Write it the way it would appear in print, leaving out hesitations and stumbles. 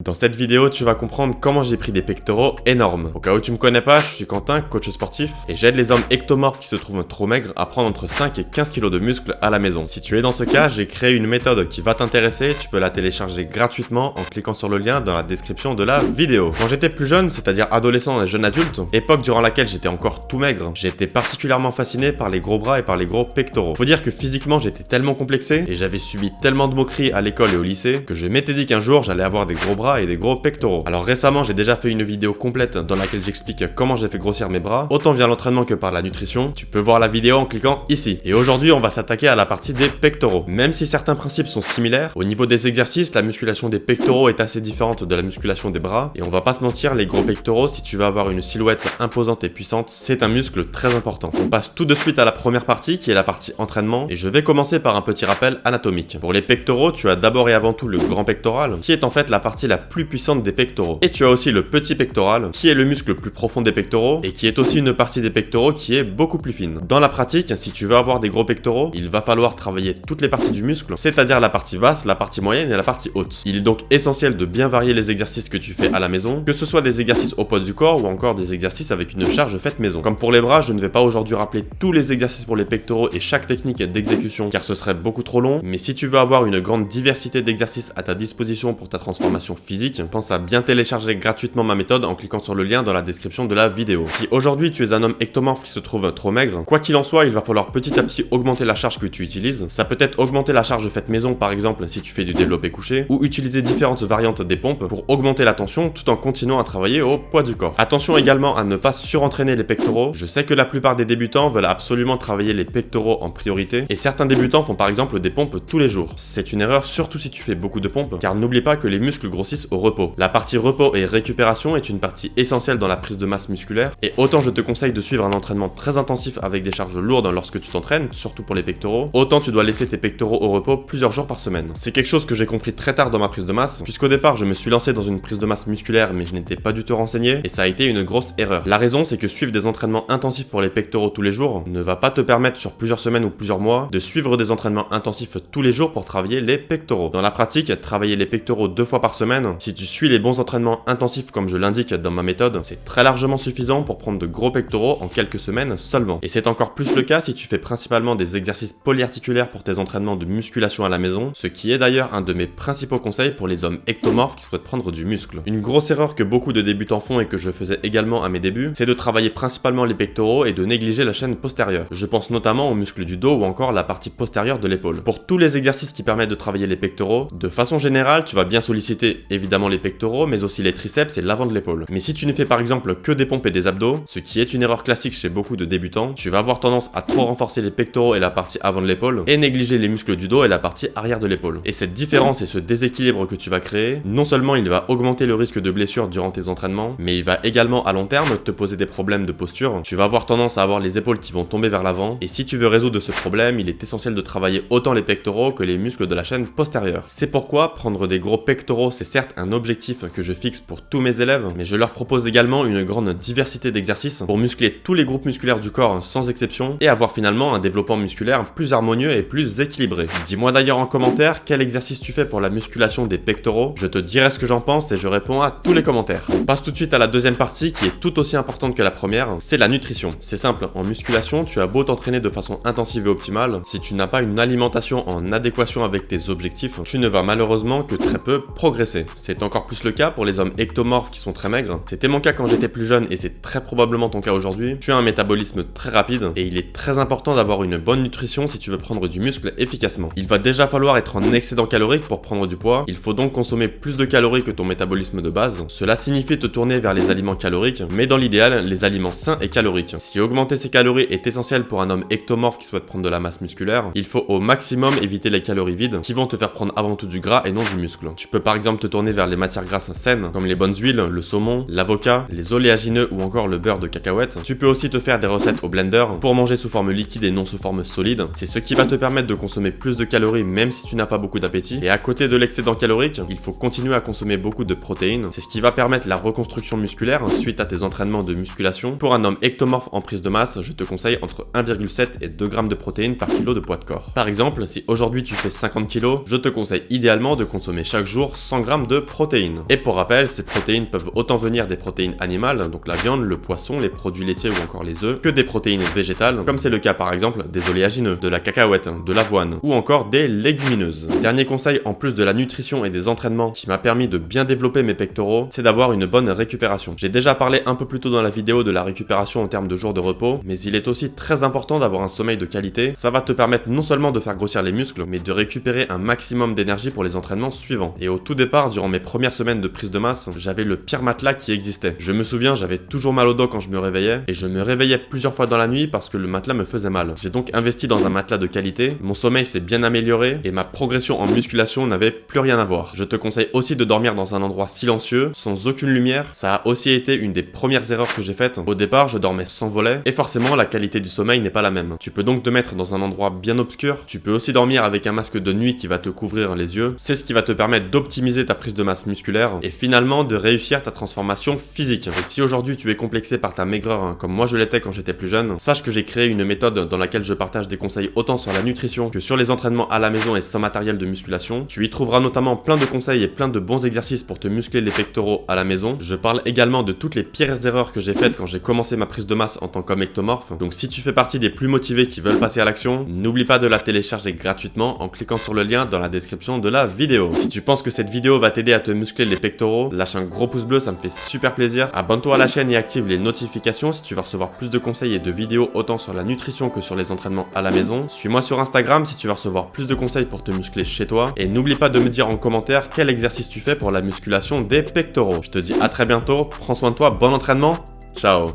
Dans cette vidéo, tu vas comprendre comment j'ai pris des pectoraux énormes. Au cas où tu me connais pas, je suis Quentin, coach sportif, et j'aide les hommes ectomorphes qui se trouvent trop maigres à prendre entre 5 et 15 kg de muscles à la maison. Si tu es dans ce cas, j'ai créé une méthode qui va t'intéresser, tu peux la télécharger gratuitement en cliquant sur le lien dans la description de la vidéo. Quand j'étais plus jeune, c'est-à-dire adolescent et jeune adulte, époque durant laquelle j'étais encore tout maigre, j'étais particulièrement fasciné par les gros bras et par les gros pectoraux. Faut dire que physiquement j'étais tellement complexé, et j'avais subi tellement de moqueries à l'école et au lycée, que je m'étais dit qu'un jour j'allais avoir des gros bras et des gros pectoraux. Alors récemment, j'ai déjà fait une vidéo complète dans laquelle j'explique comment j'ai fait grossir mes bras, autant via l'entraînement que par la nutrition. Tu peux voir la vidéo en cliquant ici. Et aujourd'hui, on va s'attaquer à la partie des pectoraux. Même si certains principes sont similaires, au niveau des exercices, la musculation des pectoraux est assez différente de la musculation des bras. Et on va pas se mentir, les gros pectoraux, si tu veux avoir une silhouette imposante et puissante, c'est un muscle très important. On passe tout de suite à la première partie, qui est la partie entraînement, et je vais commencer par un petit rappel anatomique. Pour les pectoraux, tu as d'abord et avant tout le grand pectoral, qui est en fait la partie la plus puissante des pectoraux. Et tu as aussi le petit pectoral, qui est le muscle le plus profond des pectoraux, et qui est aussi une partie des pectoraux qui est beaucoup plus fine. Dans la pratique, si tu veux avoir des gros pectoraux, il va falloir travailler toutes les parties du muscle, c'est-à-dire la partie basse, la partie moyenne et la partie haute. Il est donc essentiel de bien varier les exercices que tu fais à la maison, que ce soit des exercices au poids du corps ou encore des exercices avec une charge faite maison. Comme pour les bras, je ne vais pas aujourd'hui rappeler tous les exercices pour les pectoraux et chaque technique d'exécution, car ce serait beaucoup trop long, mais si tu veux avoir une grande diversité d'exercices à ta disposition pour ta transformation physique, pense à bien télécharger gratuitement ma méthode en cliquant sur le lien dans la description de la vidéo. Si aujourd'hui tu es un homme ectomorphe qui se trouve trop maigre, quoi qu'il en soit, il va falloir petit à petit augmenter la charge que tu utilises. Ça peut être augmenter la charge faite maison par exemple si tu fais du développé couché, ou utiliser différentes variantes des pompes pour augmenter la tension tout en continuant à travailler au poids du corps. Attention également à ne pas surentraîner les pectoraux. Je sais que la plupart des débutants veulent absolument travailler les pectoraux en priorité, et certains débutants font par exemple des pompes tous les jours. C'est une erreur surtout si tu fais beaucoup de pompes, car n'oublie pas que les muscles grossissent au repos. La partie repos et récupération est une partie essentielle dans la prise de masse musculaire, et autant je te conseille de suivre un entraînement très intensif avec des charges lourdes lorsque tu t'entraînes, surtout pour les pectoraux, autant tu dois laisser tes pectoraux au repos plusieurs jours par semaine. C'est quelque chose que j'ai compris très tard dans ma prise de masse, puisqu'au départ je me suis lancé dans une prise de masse musculaire mais je n'étais pas du tout renseigné, et ça a été une grosse erreur. La raison c'est que suivre des entraînements intensifs pour les pectoraux tous les jours ne va pas te permettre sur plusieurs semaines ou plusieurs mois de suivre des entraînements intensifs tous les jours pour travailler les pectoraux. Dans la pratique, travailler les pectoraux 2 fois par semaine, si tu suis les bons entraînements intensifs comme je l'indique dans ma méthode, c'est très largement suffisant pour prendre de gros pectoraux en quelques semaines seulement. Et c'est encore plus le cas si tu fais principalement des exercices polyarticulaires pour tes entraînements de musculation à la maison, ce qui est d'ailleurs un de mes principaux conseils pour les hommes ectomorphes qui souhaitent prendre du muscle. Une grosse erreur que beaucoup de débutants font et que je faisais également à mes débuts, c'est de travailler principalement les pectoraux et de négliger la chaîne postérieure. Je pense notamment aux muscles du dos ou encore la partie postérieure de l'épaule. Pour tous les exercices qui permettent de travailler les pectoraux, de façon générale, tu vas bien solliciter évidemment les pectoraux, mais aussi les triceps et l'avant de l'épaule. Mais si tu ne fais par exemple que des pompes et des abdos, ce qui est une erreur classique chez beaucoup de débutants, tu vas avoir tendance à trop renforcer les pectoraux et la partie avant de l'épaule, et négliger les muscles du dos et la partie arrière de l'épaule. Et cette différence et ce déséquilibre que tu vas créer, non seulement il va augmenter le risque de blessure durant tes entraînements, mais il va également à long terme te poser des problèmes de posture. Tu vas avoir tendance à avoir les épaules qui vont tomber vers l'avant, et si tu veux résoudre ce problème, il est essentiel de travailler autant les pectoraux que les muscles de la chaîne postérieure. C'est pourquoi prendre des gros pectoraux, c'est certes un objectif que je fixe pour tous mes élèves, mais je leur propose également une grande diversité d'exercices pour muscler tous les groupes musculaires du corps sans exception et avoir finalement un développement musculaire plus harmonieux et plus équilibré. Dis-moi d'ailleurs en commentaire quel exercice tu fais pour la musculation des pectoraux, je te dirai ce que j'en pense et je réponds à tous les commentaires. On passe tout de suite à la deuxième partie qui est tout aussi importante que la première, c'est la nutrition. C'est simple, en musculation, tu as beau t'entraîner de façon intensive et optimale, si tu n'as pas une alimentation en adéquation avec tes objectifs, tu ne vas malheureusement que très peu progresser. C'est encore plus le cas pour les hommes ectomorphes qui sont très maigres. C'était mon cas quand j'étais plus jeune et c'est très probablement ton cas aujourd'hui. Tu as un métabolisme très rapide et il est très important d'avoir une bonne nutrition si tu veux prendre du muscle efficacement. Il va déjà falloir être en excédent calorique pour prendre du poids. Il faut donc consommer plus de calories que ton métabolisme de base. Cela signifie te tourner vers les aliments caloriques, mais dans l'idéal, les aliments sains et caloriques. Si augmenter ses calories est essentiel pour un homme ectomorphe qui souhaite prendre de la masse musculaire, il faut au maximum éviter les calories vides qui vont te faire prendre avant tout du gras et non du muscle. Tu peux par exemple te tourner vers les matières grasses saines comme les bonnes huiles, le saumon, l'avocat, les oléagineux ou encore le beurre de cacahuète. Tu peux aussi te faire des recettes au blender pour manger sous forme liquide et non sous forme solide. C'est ce qui va te permettre de consommer plus de calories même si tu n'as pas beaucoup d'appétit. Et à côté de l'excédent calorique, il faut continuer à consommer beaucoup de protéines. C'est ce qui va permettre la reconstruction musculaire suite à tes entraînements de musculation. Pour un homme ectomorphe en prise de masse, je te conseille entre 1,7 et 2 grammes de protéines par kilo de poids de corps. Par exemple, si aujourd'hui tu fais 50 kg, je te conseille idéalement de consommer chaque jour 100 g de protéines. Et pour rappel, ces protéines peuvent autant venir des protéines animales, donc la viande, le poisson, les produits laitiers ou encore les œufs, que des protéines végétales, comme c'est le cas par exemple des oléagineux, de la cacahuète, de l'avoine, ou encore des légumineuses. Dernier conseil en plus de la nutrition et des entraînements qui m'a permis de bien développer mes pectoraux, c'est d'avoir une bonne récupération. J'ai déjà parlé un peu plus tôt dans la vidéo de la récupération en termes de jours de repos, mais il est aussi très important d'avoir un sommeil de qualité. Ça va te permettre non seulement de faire grossir les muscles, mais de récupérer un maximum d'énergie pour les entraînements suivants. Et au tout départ, durant mes premières semaines de prise de masse, j'avais le pire matelas qui existait. Je me souviens, j'avais toujours mal au dos quand je me réveillais, et je me réveillais plusieurs fois dans la nuit parce que le matelas me faisait mal. J'ai donc investi dans un matelas de qualité, mon sommeil s'est bien amélioré, et ma progression en musculation n'avait plus rien à voir. Je te conseille aussi de dormir dans un endroit silencieux, sans aucune lumière. Ça a aussi été une des premières erreurs que j'ai faites. Au départ, je dormais sans volet, et forcément la qualité du sommeil n'est pas la même. Tu peux donc te mettre dans un endroit bien obscur, tu peux aussi dormir avec un masque de nuit qui va te couvrir les yeux. C'est ce qui va te permettre d'optimiser ta prise de masse musculaire et finalement de réussir ta transformation physique. Et si aujourd'hui tu es complexé par ta maigreur, comme moi je l'étais quand j'étais plus jeune, sache que j'ai créé une méthode dans laquelle je partage des conseils autant sur la nutrition que sur les entraînements à la maison et sans matériel de musculation. Tu y trouveras notamment plein de conseils et plein de bons exercices pour te muscler les pectoraux à la maison. Je parle également de toutes les pires erreurs que j'ai faites quand j'ai commencé ma prise de masse en tant qu'homme ectomorphe. Donc si tu fais partie des plus motivés qui veulent passer à l'action, n'oublie pas de la télécharger gratuitement en cliquant sur le lien dans la description de la vidéo. Si tu penses que cette vidéo va t'aider à te muscler les pectoraux, lâche un gros pouce bleu, ça me fait super plaisir. Abonne-toi à la chaîne et active les notifications si tu veux recevoir plus de conseils et de vidéos autant sur la nutrition que sur les entraînements à la maison. Suis-moi sur Instagram si tu veux recevoir plus de conseils pour te muscler chez toi. Et n'oublie pas de me dire en commentaire quel exercice tu fais pour la musculation des pectoraux. Je te dis à très bientôt, prends soin de toi, bon entraînement, ciao.